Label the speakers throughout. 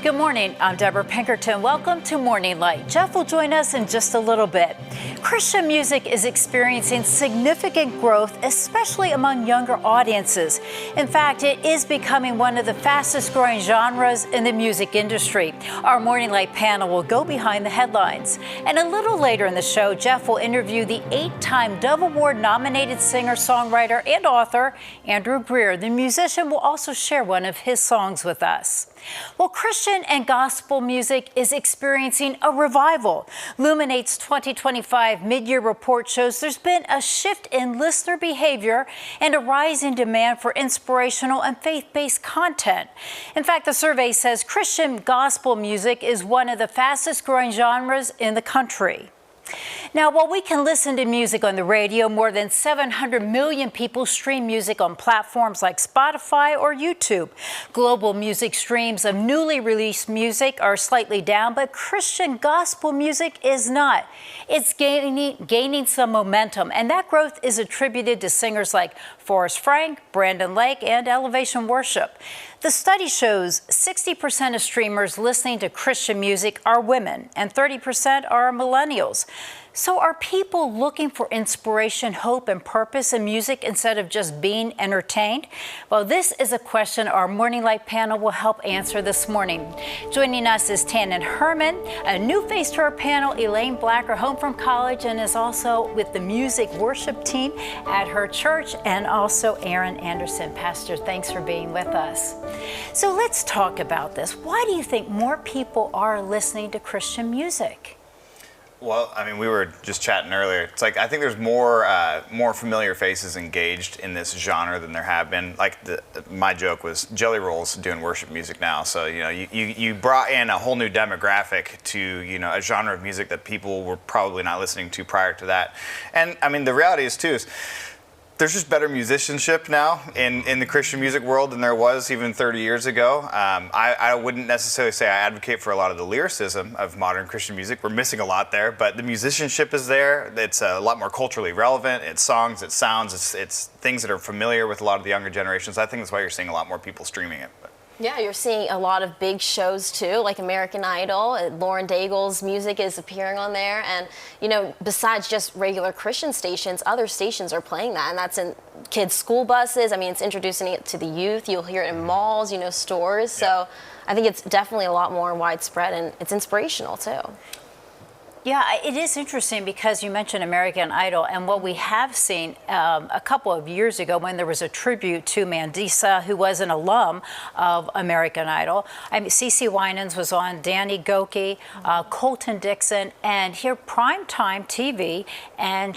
Speaker 1: Good morning, I'm Debra Pinkerton. Welcome to Morning Light. Jeff will join us in just a little bit. Christian music is experiencing significant growth, especially among younger audiences. In fact, it is becoming one of the fastest growing genres in the music industry. Our Morning Light panel will go behind the headlines. And a little later in the show, Jeff will interview the 8-time Dove Award nominated singer-songwriter and author, Andrew Greer. The musician will also share one of his songs with us. Well, Christian and gospel music is experiencing a revival. Luminate's 2025 mid-year report shows there's been a shift in listener behavior and a rise in demand for inspirational and faith-based content. In fact, the survey says Christian gospel music is one of the fastest growing genres in the country. Now, while we can listen to music on the radio, more than 700 million people stream music on platforms like Spotify or YouTube. Global music streams of newly released music are slightly down, but Christian gospel music is not. It's gaining some momentum, and that growth is attributed to singers like Forrest Frank, Brandon Lake, and Elevation Worship. The study shows 60% of streamers listening to Christian music are women and 30% are millennials. So are people looking for inspiration, hope, and purpose in music instead of just being entertained? Well, this is a question our Morning Light panel will help answer this morning. Joining us is Tannon Herman, a new face to our panel, Elaine Blacker, home from college, and is also with the music worship team at her church, and also Aaron Anderson. Pastor, thanks for being with us. So let's talk about this. Why do you think more people are listening to Christian music?
Speaker 2: Well, I mean, we were just chatting earlier. It's like I think there's more familiar faces engaged in this genre than there have been. Like my joke was Jelly Roll's doing worship music now, so you brought in a whole new demographic to a genre of music that people were probably not listening to prior to that. And I mean, the reality is too is there's just better musicianship now in the Christian music world than there was even 30 years ago. I wouldn't necessarily say I advocate for a lot of the lyricism of modern Christian music. We're missing a lot there, but the musicianship is there. It's a lot more culturally relevant. It's songs, it's sounds, it's things that are familiar with a lot of the younger generations. I think that's why you're seeing a lot more people streaming it.
Speaker 3: Yeah, you're seeing a lot of big shows too, like American Idol. Lauren Daigle's music is appearing on there. And, besides just regular Christian stations, other stations are playing that. And that's in kids' school buses. I mean, it's introducing it to the youth. You'll hear it in malls, stores. So I think it's definitely a lot more widespread, and it's inspirational too.
Speaker 1: Yeah, it is interesting because you mentioned American Idol, and what we have seen a couple of years ago when there was a tribute to Mandisa, who was an alum of American Idol. I mean, CeCe Winans was on, Danny Gokey, Colton Dixon, and here primetime TV, and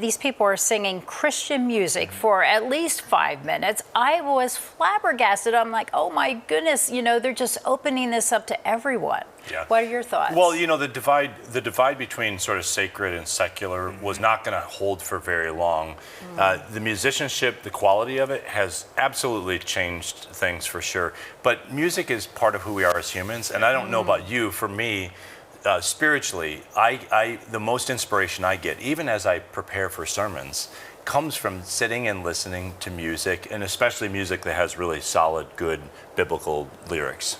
Speaker 1: these people are singing Christian music for at least 5 minutes. I was flabbergasted. I'm like, oh my goodness, they're just opening this up to everyone.
Speaker 4: Yeah.
Speaker 1: What are your thoughts?
Speaker 4: Well, the divide between sort of sacred and secular was not going to hold for very long. The musicianship, the quality of it has absolutely changed things for sure. But music is part of who we are as humans, and I don't know about you. For me, spiritually, the most inspiration I get, even as I prepare for sermons, comes from sitting and listening to music, and especially music that has really solid, good biblical lyrics.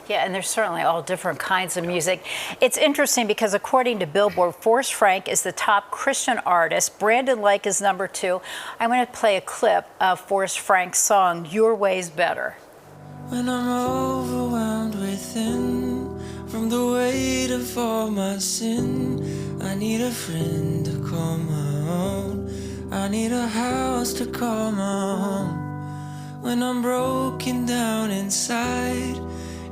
Speaker 1: Yeah, and there's certainly all different kinds of music. It's interesting because according to Billboard, Forrest Frank is the top Christian artist. Brandon Lake is number 2. I'm going to play a clip of Forrest Frank's song, Your Way's Better.
Speaker 5: When I'm overwhelmed within from the weight of all my sin, I need a friend to call my own. I need a house to call my home. When I'm broken down inside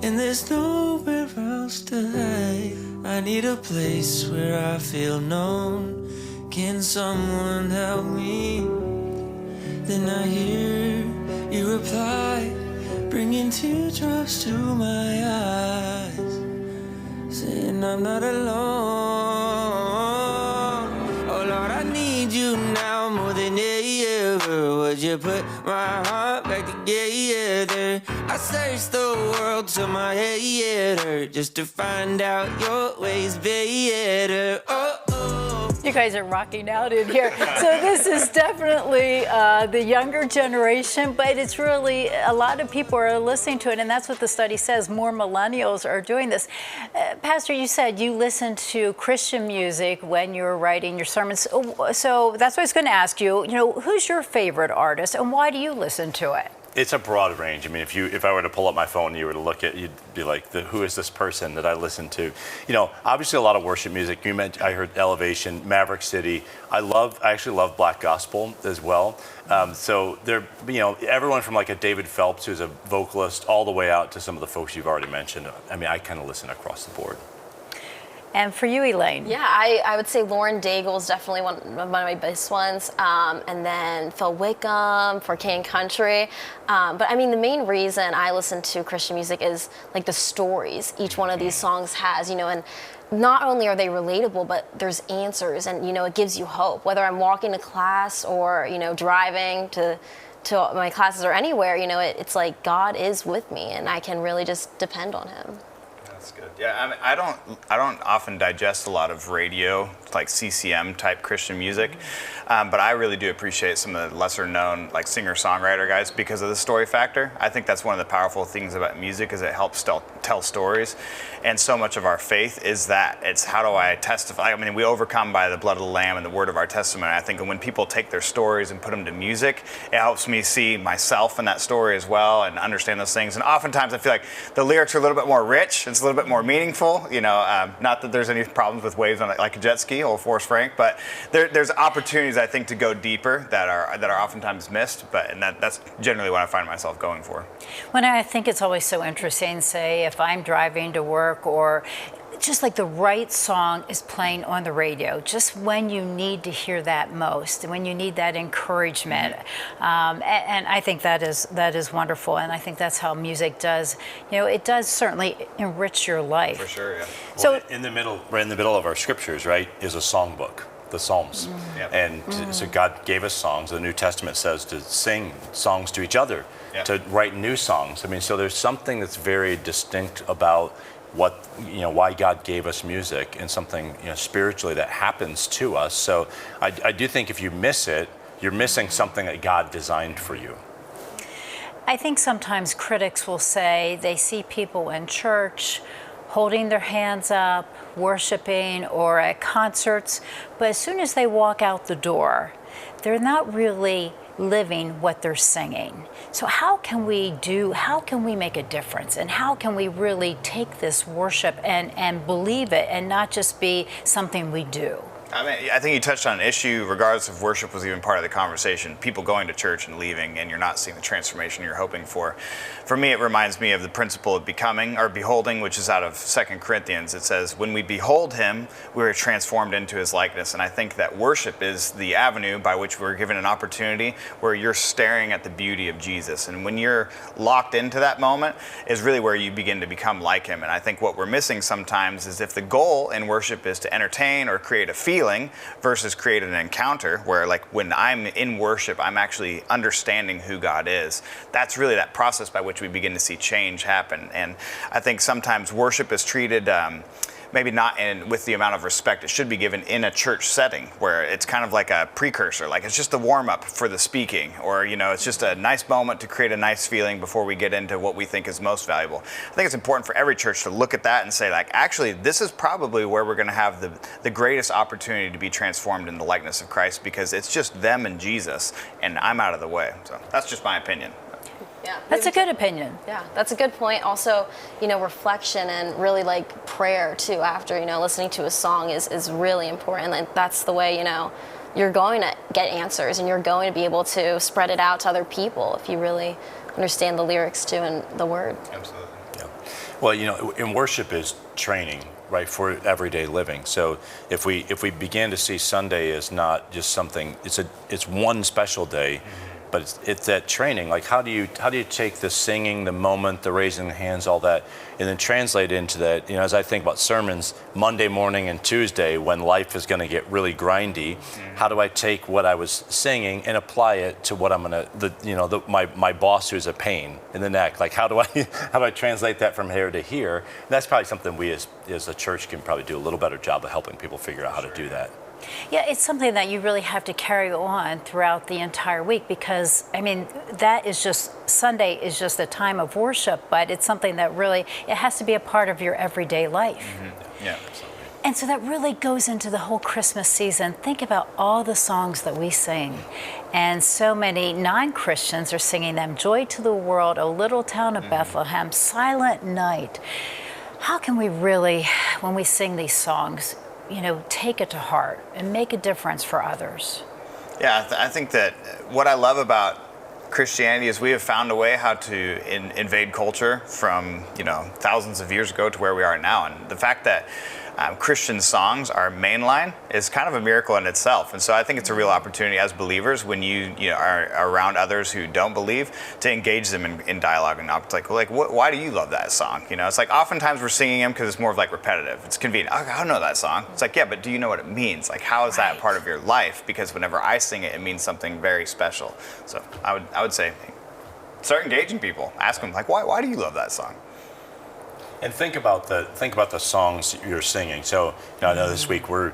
Speaker 5: and there's nowhere else to hide, I need a place where I feel known. Can someone help me? Then I hear you reply, bringing teardrops to my eyes, saying I'm not alone. Oh Lord, I need you now more than ever. Would you put my heart back together? I searched the world till my head hurt just to find out your ways better. Oh, oh.
Speaker 1: You guys are rocking out in here. So this is definitely the younger generation, but it's really, a lot of people are listening to it, and that's what the study says. More millennials are doing this. Pastor, you said you listen to Christian music when you're writing your sermons. So that's what I was going to ask you. You know, who's your favorite artist, and why do you listen to it?
Speaker 4: It's a broad range. I mean, if I were to pull up my phone and you were to look at, you'd be like, who is this person that I listen to? You know, obviously a lot of worship music. I heard Elevation, Maverick City. I actually love Black Gospel as well. So they're, you know, everyone from like a David Phelps, who's a vocalist, all the way out to some of the folks you've already mentioned. I mean, I kind of listen across the board.
Speaker 1: And for you, Elaine?
Speaker 3: Yeah, I would say Lauren Daigle is definitely one of my biggest ones. And then Phil Wickham for King Country. But I mean, the main reason I listen to Christian music is like the stories each one of these songs has, you know, and not only are they relatable, but there's answers and, you know, it gives you hope. Whether I'm walking to class or, you know, driving to my classes or anywhere, you know, it's like God is with me and I can really just depend on him.
Speaker 2: That's good. Yeah, I mean, I don't often digest a lot of radio, like CCM type Christian music, but I really do appreciate some of the lesser known like singer-songwriter guys because of the story factor. I think that's one of the powerful things about music is it helps tell stories, and so much of our faith is that. It's how do I testify? I mean, we overcome by the blood of the Lamb and the word of our testimony. I think when people take their stories and put them to music, it helps me see myself in that story as well and understand those things. And oftentimes I feel like the lyrics are a little bit more rich. It's a little bit more meaningful. You know, not that there's any problems with waves on like a jet ski or Forrest Frank, but there's opportunities I think to go deeper that are oftentimes missed. And that's generally what I find myself going for.
Speaker 1: When I think it's always so interesting, say if I'm driving to work or just like the right song is playing on the radio, just when you need to hear that most, when you need that encouragement. And I think that is wonderful. And I think that's how music does, you know, it does certainly enrich your life.
Speaker 2: For sure, yeah.
Speaker 1: So
Speaker 4: right in the middle of our scriptures, right, is a songbook, the Psalms.
Speaker 2: Yep.
Speaker 4: And so God gave us songs. The New Testament says to sing songs to each other,
Speaker 2: Yep.
Speaker 4: to write new songs. I mean, so there's something that's very distinct about what, you know, why God gave us music and something, you know, spiritually that happens to us. So I do think if you miss it, you're missing something that God designed for you.
Speaker 1: I think sometimes critics will say they see people in church holding their hands up, worshiping, or at concerts, but as soon as they walk out the door, they're not really living what they're singing. So how can we make a difference? And how can we really take this worship and believe it and not just be something we do?
Speaker 2: I mean, I think you touched on an issue, regardless if worship was even part of the conversation. People going to church and leaving, and you're not seeing the transformation you're hoping for. For me, it reminds me of the principle of becoming or beholding, which is out of 2 Corinthians. It says, when we behold him, we are transformed into his likeness. And I think that worship is the avenue by which we're given an opportunity where you're staring at the beauty of Jesus. And when you're locked into that moment is really where you begin to become like him. And I think what we're missing sometimes is if the goal in worship is to entertain or create a feeling versus create an encounter where, like, when I'm in worship, I'm actually understanding who God is. That's really that process by which we begin to see change happen. And I think sometimes worship is treated maybe not with the amount of respect it should be given in a church setting, where it's kind of like a precursor, like it's just a warm-up for the speaking, or, you know, it's just a nice moment to create a nice feeling before we get into what we think is most valuable. I think it's important for every church to look at that and say, like, actually, this is probably where we're going to have the greatest opportunity to be transformed in the likeness of Christ, because it's just them and Jesus, and I'm out of the way. So that's just my opinion.
Speaker 3: Yeah,
Speaker 1: That's a good opinion.
Speaker 3: Yeah, that's a good point. Also, you know, reflection and really like prayer too after, you know, listening to a song is really important. And that's the way, you know, you're going to get answers and you're going to be able to spread it out to other people if you really understand the lyrics too and the word.
Speaker 2: Absolutely.
Speaker 4: Yeah. Well, you know, in worship is training, right, for everyday living. So if we begin to see Sunday as not just something, it's one special day. But it's that training. Like, how do you take the singing, the moment, the raising the hands, all that, and then translate into that? You know, as I think about sermons, Monday morning and Tuesday, when life is going to get really grindy, how do I take what I was singing and apply it to what I'm going to, my boss who's a pain in the neck? Like, how do I translate that from here to here? And that's probably something we as a church can probably do a little better job of helping people figure out how to do that.
Speaker 1: Yeah, it's something that you really have to carry on throughout the entire week because, I mean, that is just, Sunday is just a time of worship, but it's something that really, it has to be a part of your everyday life.
Speaker 2: Mm-hmm. Yeah, absolutely.
Speaker 1: And so that really goes into the whole Christmas season. Think about all the songs that we sing. And so many non-Christians are singing them. Joy to the World, O Little Town of Bethlehem, Silent Night. How can we really, when we sing these songs, you know, take it to heart and make a difference for others?
Speaker 2: Yeah, I think that what I love about Christianity is we have found a way how to invade culture from, you know, thousands of years ago to where we are now. And the fact that Christian songs are mainline is kind of a miracle in itself. And so I think it's a real opportunity as believers when you know, are around others who don't believe to engage them in dialogue and not like why do you love that song? You know, it's like oftentimes we're singing them because it's more of like repetitive. It's convenient. I know that song. It's like, yeah, but do you know what it means? Like, how is that part of your life? Because whenever I sing it, it means something very special. So I would say start engaging people. Ask them like, why do you love that song?
Speaker 4: And think about the songs you're singing. So, you know, I know this week we're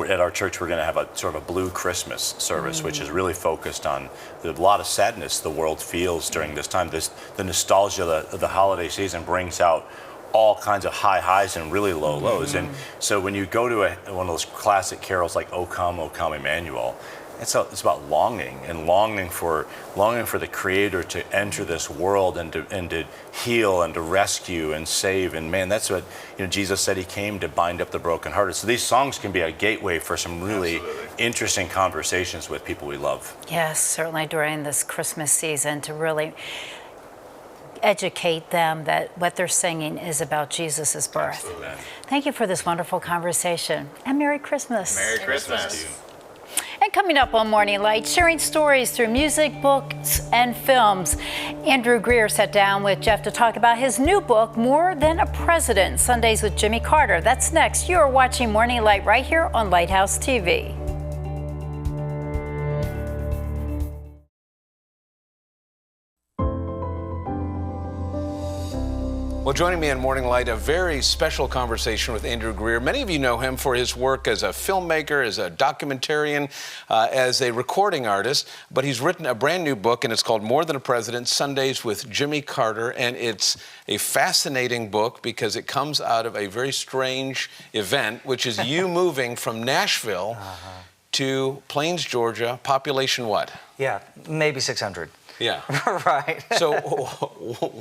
Speaker 4: at our church. We're going to have a sort of a blue Christmas service, which is really focused on a lot of sadness the world feels during this time. The nostalgia of the holiday season brings out all kinds of high highs and really low lows. And so when you go to one of those classic carols like O Come, Emmanuel, it's about longing for the Creator to enter this world and to heal and to rescue and save. And man, that's what, you know, Jesus said he came to bind up the brokenhearted. So these songs can be a gateway for some really interesting conversations with people we love.
Speaker 1: Yes, certainly during this Christmas season to really educate them that what they're singing is about Jesus' birth.
Speaker 4: Absolutely.
Speaker 1: Thank you for this wonderful conversation, and Merry Christmas.
Speaker 2: Merry Christmas.
Speaker 1: And coming up on Morning Light, sharing stories through music, books, and films. Andrew Greer sat down with Jeff to talk about his new book, More Than a President, Sundays with Jimmy Carter. That's next. You are watching Morning Light right here on Lighthouse TV.
Speaker 6: Well, joining me on Morning Light, a very special conversation with Andrew Greer. Many of you know him for his work as a filmmaker, as a documentarian, as a recording artist, but he's written a brand new book, and it's called More Than a President, Sundays with Jimmy Carter, and it's a fascinating book because it comes out of a very strange event, which is you moving from Nashville to Plains, Georgia, population what?
Speaker 7: Yeah, maybe 600.
Speaker 6: Yeah.
Speaker 7: Right.
Speaker 6: So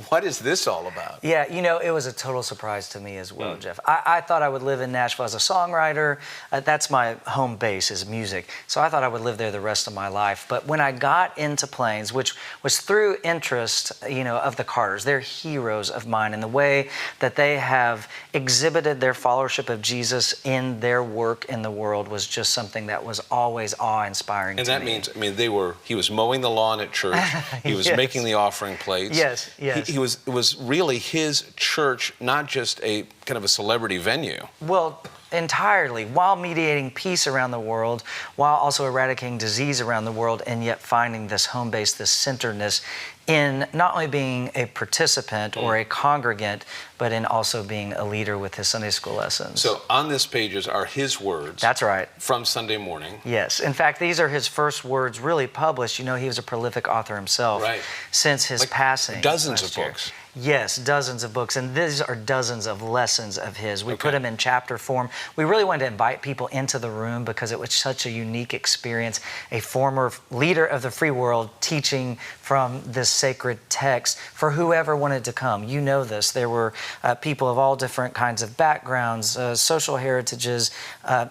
Speaker 6: what is this all about?
Speaker 7: Yeah, you know, it was a total surprise to me as well, Jeff. I thought I would live in Nashville as a songwriter. That's my home base is music. So I thought I would live there the rest of my life. But when I got into Plains, which was through interest, you know, of the Carters, they're heroes of mine in the way that they have exhibited their followership of Jesus in their work in the world was just something that was always awe-inspiring to me.
Speaker 6: And that means, I mean, he was mowing the lawn at church. He was making the offering plates.
Speaker 7: Yes.
Speaker 6: It was really his church, not just a kind of a celebrity venue.
Speaker 7: Well, entirely, while mediating peace around the world, while also eradicating disease around the world, and yet finding this home base, this centeredness in not only being a participant or a congregant, but in also being a leader with his Sunday school lessons.
Speaker 6: So on this pages are his words.
Speaker 7: That's right.
Speaker 6: From Sunday morning.
Speaker 7: Yes. In fact, these are his first words really published. You know, he was a prolific author himself.
Speaker 6: Right.
Speaker 7: Since his passing.
Speaker 6: Dozens of books.
Speaker 7: Yes, dozens of books, and these are dozens of lessons of his. We put them in chapter form. We really wanted to invite people into the room because it was such a unique experience. A former leader of the free world teaching from this sacred text for whoever wanted to come. You know this. There were people of all different kinds of backgrounds, social heritages,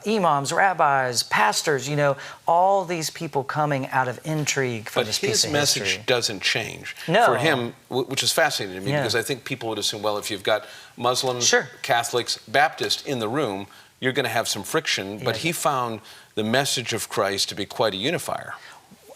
Speaker 7: imams, rabbis, pastors, you know, all these people coming out of intrigue for this piece of history.
Speaker 6: But his message doesn't change.
Speaker 7: No.
Speaker 6: For him, which is fascinating to me, because I think people would assume, well, if you've got Muslims, Catholics, Baptists in the room, you're going to have some friction. But he found the message of Christ to be quite a unifier.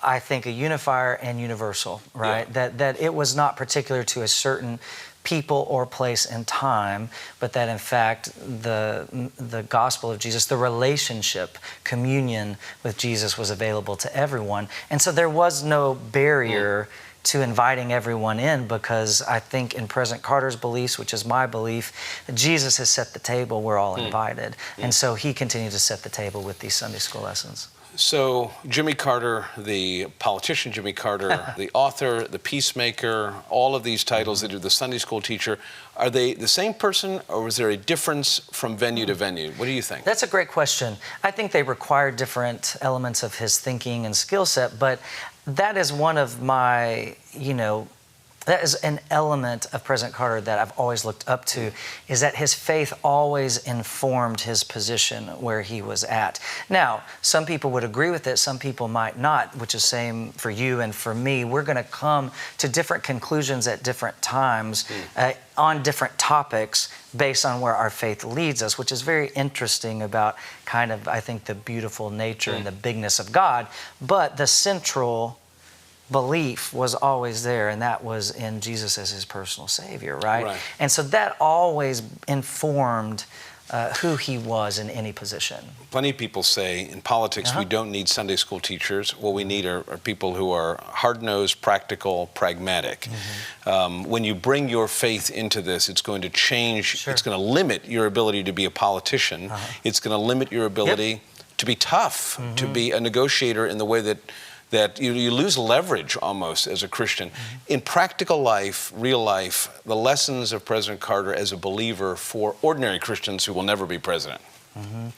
Speaker 7: I think a unifier and universal, right? That it was not particular to a certain people or place and time, but that in fact the gospel of Jesus, the relationship, communion with Jesus was available to everyone. And so there was no barrier to inviting everyone in, because I think in President Carter's beliefs, which is my belief, Jesus has set the table, we're all invited. And so he continued to set the table with these Sunday school lessons.
Speaker 6: So Jimmy Carter, the politician Jimmy Carter, the author, the peacemaker, all of these titles that are the Sunday school teacher, are they the same person, or was there a difference from venue to venue? What do you think?
Speaker 7: That's a great question. I think they require different elements of his thinking and skill set, but that is one of my, that is an element of President Carter that I've always looked up to, is that his faith always informed his position where he was at. Now, some people would agree with it, some people might not, which is same for you and for me. We're going to come to different conclusions at different times on different topics based on where our faith leads us, which is very interesting about kind of, I think, the beautiful nature and the bigness of God. But the central belief was always there, and that was in Jesus as his personal Savior, right? And so that always informed who he was in any position.
Speaker 6: Plenty of people say in politics we don't need Sunday school teachers. What we need are people who are hard-nosed, practical, pragmatic. When you bring your faith into this, it's going to change, it's going to limit your ability to be a politician. It's going to limit your ability to be tough, to be a negotiator in the way that you lose leverage almost as a Christian. In practical life, real life, the lessons of President Carter as a believer for ordinary Christians who will never be president,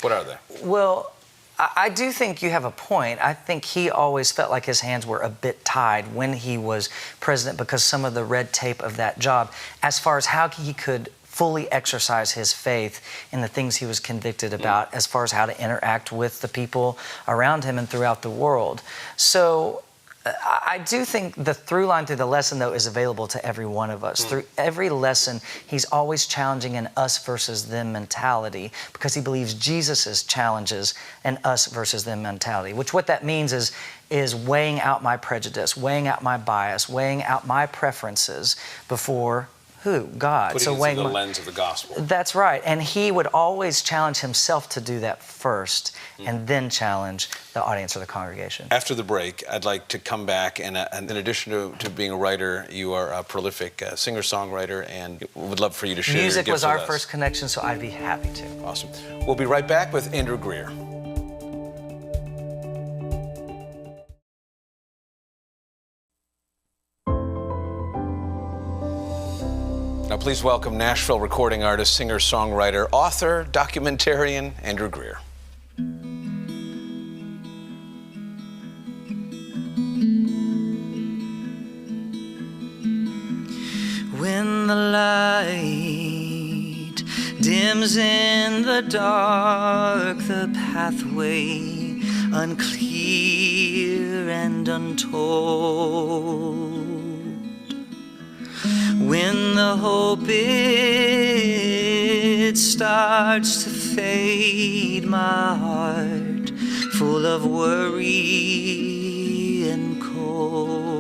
Speaker 6: what are they?
Speaker 7: Well, I do think you have a point. I think he always felt like his hands were a bit tied when he was president because some of the red tape of that job, as far as how he could fully exercise his faith in the things he was convicted about, as far as how to interact with the people around him and throughout the world. So I do think the through line through the lesson, though, is available to every one of us. Through every lesson, he's always challenging an us versus them mentality, because he believes Jesus' challenges an us versus them mentality, which what that means is weighing out my prejudice, weighing out my bias, weighing out my preferences before who? God.
Speaker 6: Putting it through the lens of the gospel.
Speaker 7: That's right. And he would always challenge himself to do that first and then challenge the audience or the congregation.
Speaker 6: After the break, I'd like to come back, and in addition to being a writer, you are a prolific singer-songwriter, and would love for you to share
Speaker 7: Music
Speaker 6: your gifts
Speaker 7: was our
Speaker 6: with us.
Speaker 7: first connection, so I'd be happy to.
Speaker 6: Awesome. We'll be right back with Andrew Greer. Now please welcome Nashville recording artist, singer-songwriter, author, documentarian, Andrew Greer.
Speaker 5: When the light dims in the dark, the pathway unclear and untold. When the hope it starts to fade, my heart full of worry and cold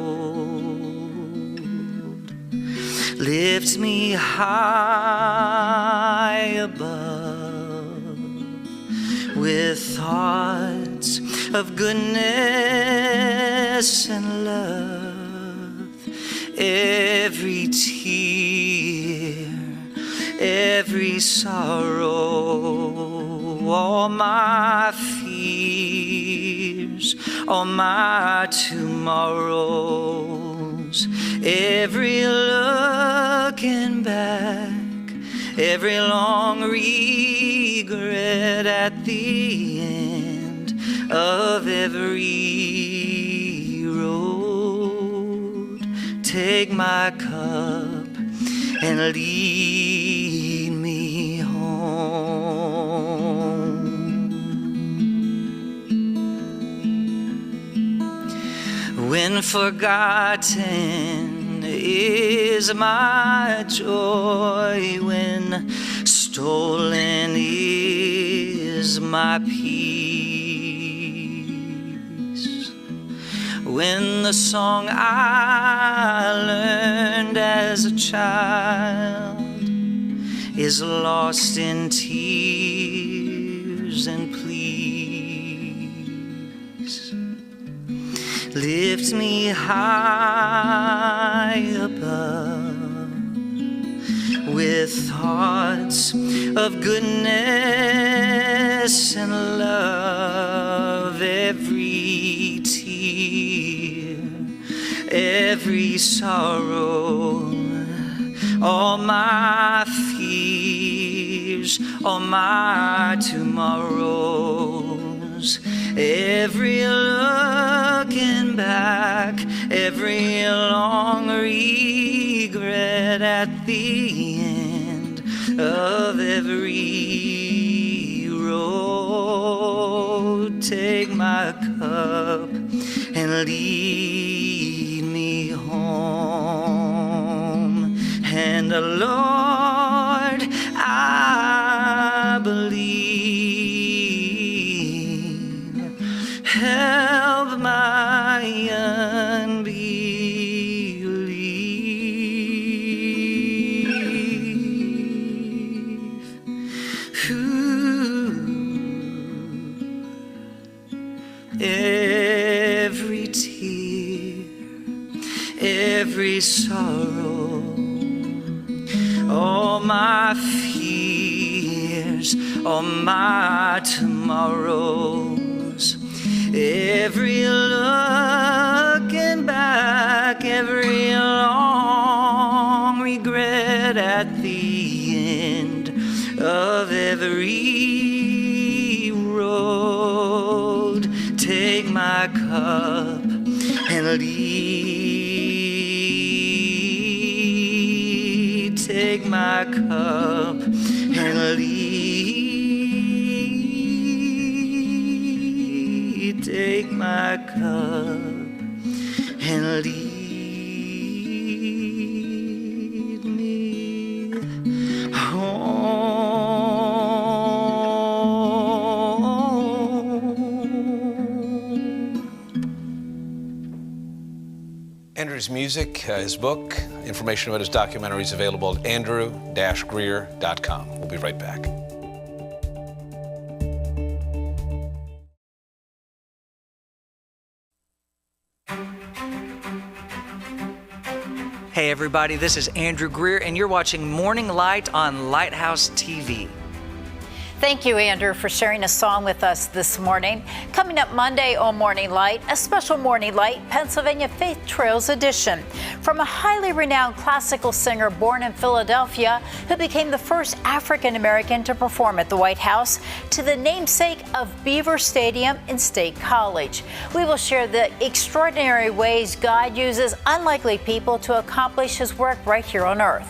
Speaker 5: lifts me high above with thoughts of goodness and love. Every tear, every sorrow, all my fears, all my tomorrows, every looking back, every long regret at the end of every road. Take my cup and lead me home. When forgotten is my joy, when stolen is my peace, when the song I learned as a child is lost in tears and pleas, lift me high above with thoughts of goodness and love. Every tear, every sorrow, all my fears, all my tomorrows, every looking back, every long regret at the end of every road. Take my cup and lead me home. And Lord, I believe. Help my unbelief. Ooh. Every tear, every sorrow, all my fears, all my tomorrows, every looking back, every long regret at the end of every road. Take my cup and lead. Take my cup and lead. Take my cup and lead me home.
Speaker 6: Andrew's music, his book, information about his documentary is available at andrew-greer.com. We'll be right back.
Speaker 7: Hey everybody, this is Andrew Greer and you're watching Morning Light on Lighthouse TV.
Speaker 1: Thank you, Andrew, for sharing a song with us this morning. Coming up Monday on Morning Light, a special Morning Light Pennsylvania Faith Trails edition. From a highly renowned classical singer born in Philadelphia, who became the first African-American to perform at the White House, to the namesake of Beaver Stadium in State College. We will share the extraordinary ways God uses unlikely people to accomplish his work right here on earth.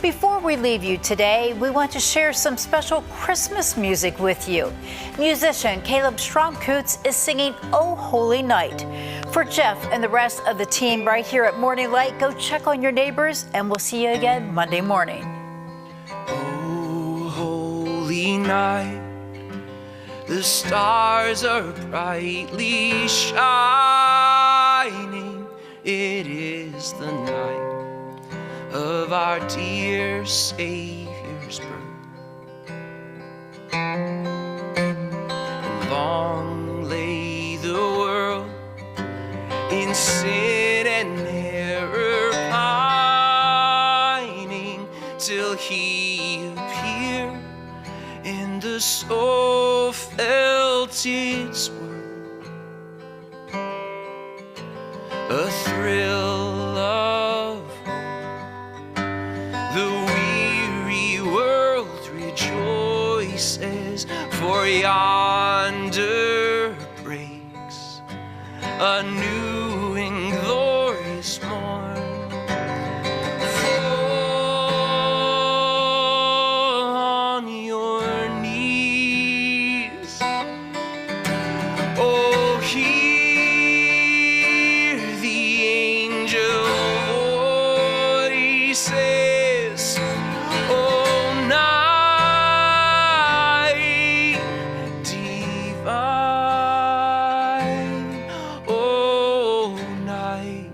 Speaker 1: Before we leave you today, we want to share some special Christmas music with you. Musician Caleb Shrom-Kuc is singing "Oh Holy Night." For Jeff and the rest of the team right here at Morning Light, go check on your neighbors, and we'll see you again Monday morning.
Speaker 5: Oh, holy night, the stars are brightly shining. It is the night of our dear Savior's birth. And long lay the world in sin and error pining, till he appeared, and the soul felt its worth. A thrill of the weary world rejoices, for yonder breaks a new and glorious morn. Fall on your knees, oh, hear the angel voices. Oh, night divine, oh, night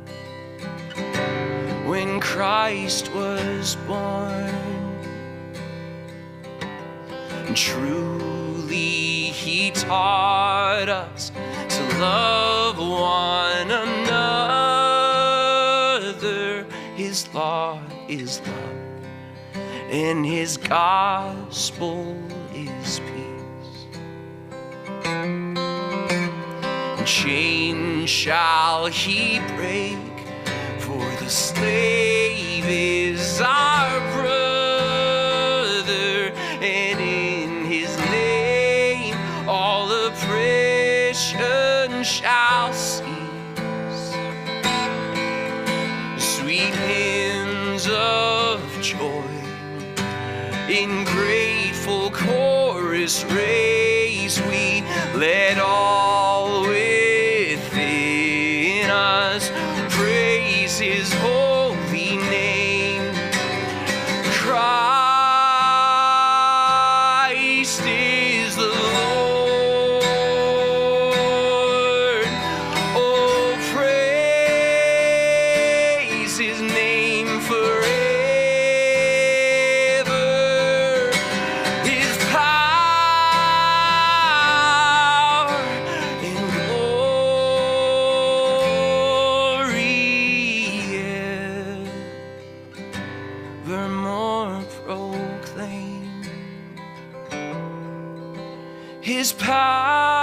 Speaker 5: when Christ was born. Truly he taught us to love one another his law is love, and his gospel is peace. And chains shall he break, for the slave is our brother, and in his name all oppression shall cease. Sweet hymns of joy in grateful chorus raise we, let all within us praise his holy name. Christ is the Lord. Oh, praise his name forever. His power and glory evermore proclaim. His power